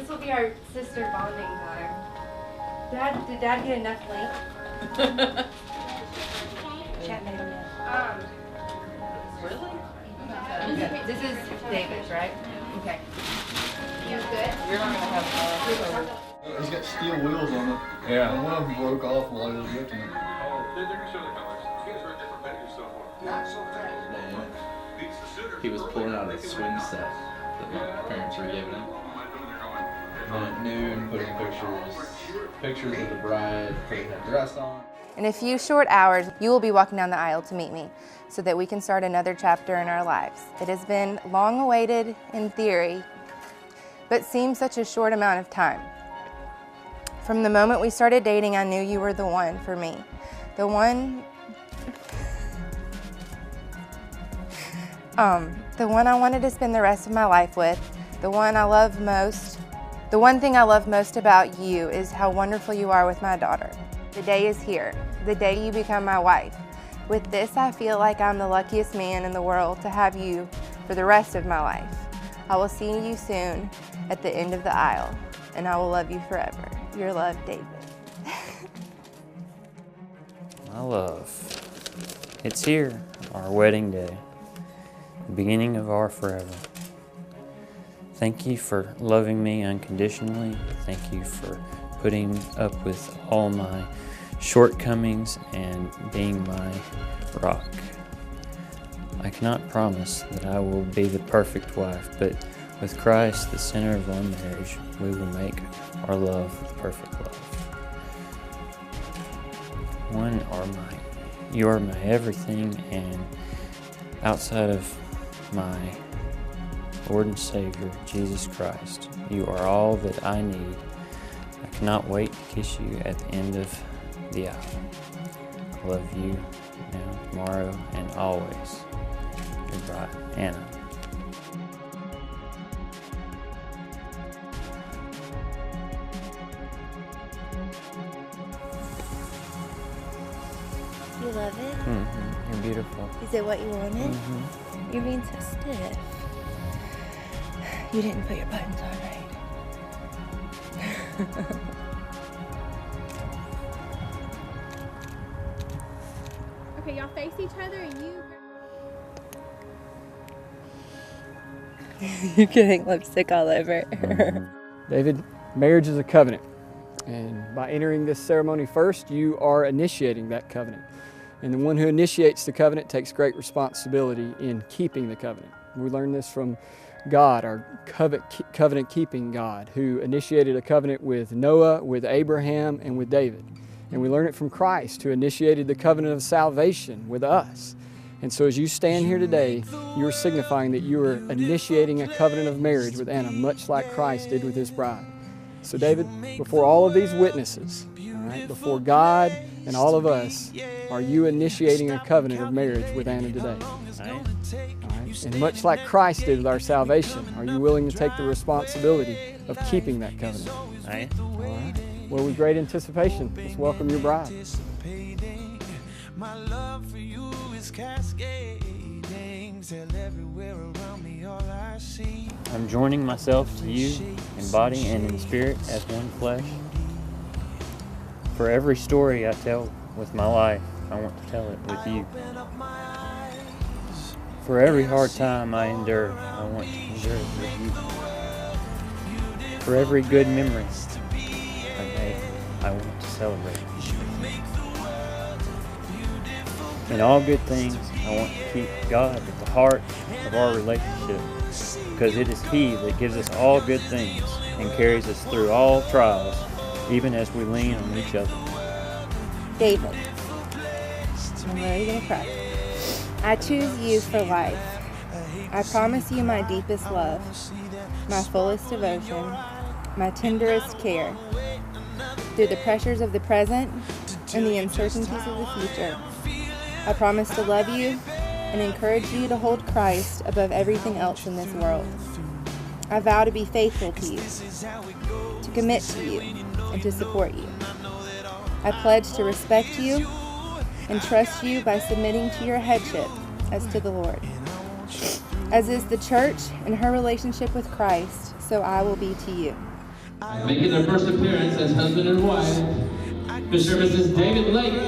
This will be our sister bonding time. Did Dad get enough sleep? Chat made him Really? Okay. This is David's, right? Okay. You good? You're not gonna have He's got steel wheels on it. Yeah. And one of them broke off while he was lifting it. He was pulling out a swing set that my parents were giving him. And at noon, putting pictures of the bride, putting her dress on. In a few short hours, you will be walking down the aisle to meet me so that we can start another chapter in our lives. It has been long awaited in theory, but seems such a short amount of time. From the moment we started dating, I knew you were the one for me. The one I wanted to spend the rest of my life with, the one I love most. The one thing I love most about you is how wonderful you are with my daughter. The day is here, the day you become my wife. With this, I feel like I'm the luckiest man in the world to have you for the rest of my life. I will see you soon at the end of the aisle, and I will love you forever. Your love, David. My love, it's here, our wedding day, the beginning of our forever. Thank you for loving me unconditionally. Thank you for putting up with all my shortcomings and being my rock. I cannot promise that I will be the perfect wife, but with Christ, the center of our marriage, we will make our love the perfect love. You are my everything, and outside of my Lord and Savior, Jesus Christ, you are all that I need. I cannot wait to kiss you at the end of the aisle. I love you now, tomorrow, and always. Your bride, Anna. You love it? Mm-hmm. You're beautiful. Is it what you wanted? Mm-hmm. You're being so stiff. You didn't put your buttons on right. Okay, y'all face each other and you... You're getting lipstick all over. David, marriage is a covenant, and by entering this ceremony first, you are initiating that covenant. And the one who initiates the covenant takes great responsibility in keeping the covenant. We learn this from God, our covenant-keeping God, who initiated a covenant with Noah, with Abraham, and with David. And we learn it from Christ, who initiated the covenant of salvation with us. And so as you stand here today, you are signifying that you are initiating a covenant of marriage with Anna, much like Christ did with his bride. So David, before all of these witnesses, all right, before God and all of us, are you initiating a covenant of marriage with Anna today? All right. And much like Christ did with our salvation, are you willing to take the responsibility of keeping that covenant? All right. Well, with great anticipation, let's welcome your bride. My love for you is cascading. Tell everywhere around me all I see. I'm joining myself to you in body and in spirit as one flesh. For every story I tell with my life, I want to tell it with you. For every hard time I endure, I want to endure it with you. For every good memory I make, I want to celebrate with you. In all good things, I want to keep God at the heart of our relationship, because it is He that gives us all good things and carries us through all trials, even as we lean on each other. David, I'm really gonna cry. I choose you for life. I promise you my deepest love, my fullest devotion, my tenderest care. Through the pressures of the present and the uncertainties of the future, I promise to love you and encourage you to hold Christ above everything else in this world. I vow to be faithful to you, to commit to you, and to support you. I pledge to respect you and trust you by submitting to your headship as to the Lord. As is the church in her relationship with Christ, so I will be to you. Making their first appearance as husband and wife, Mr. and Mrs. David Lake.